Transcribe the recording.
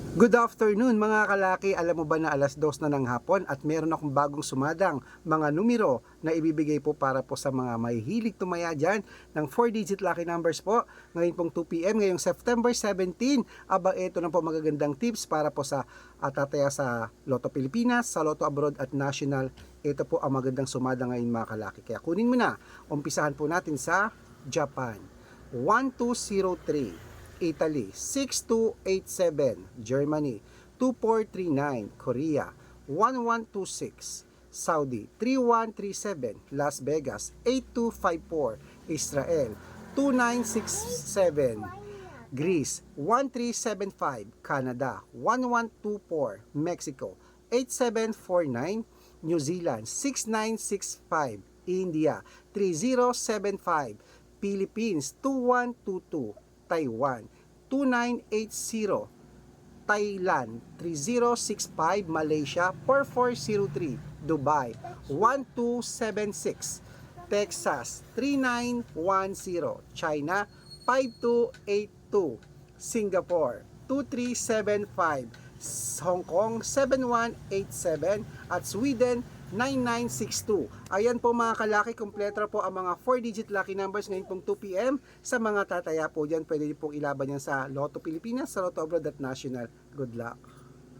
Good afternoon mga kalaki, alam mo ba na 2:00 na ng hapon at meron akong bagong sumadang mga numero na ibibigay po para po sa mga mahihilig tumaya dyan ng 4-digit lucky numbers po. Ngayon pong 2 p.m. ngayong September 17, aba ito na po magagandang tips para po sa tataya sa Lotto Pilipinas, sa Lotto Abroad at National. Ito po ang magandang sumada ngayon mga kalaki. Kaya kunin mo na, umpisahan po natin sa Japan. 1203 Italy, 6287, Germany, 2439, Korea, 1126, Saudi, 3137, Las Vegas, 8254, Israel, 2967, Greece, 1375, Canada, 1124, Mexico, 8749, New Zealand, 6965, India, 3075, Philippines, 2122, Taiwan, 2980, Thailand, 3065, Malaysia, 4403, Dubai, 1276, Texas, 3910, China, 5282, Singapore, 2375, Hong Kong, 7187, at Sweden, 9962. Ayan po mga kalaki, kompleto po ang mga 4-digit lucky numbers ngayon pong 2 p.m. Sa mga tataya po dyan, pwede pong ilaban yan sa Lotto Pilipinas, sa Lotto Abroad at National. Good luck!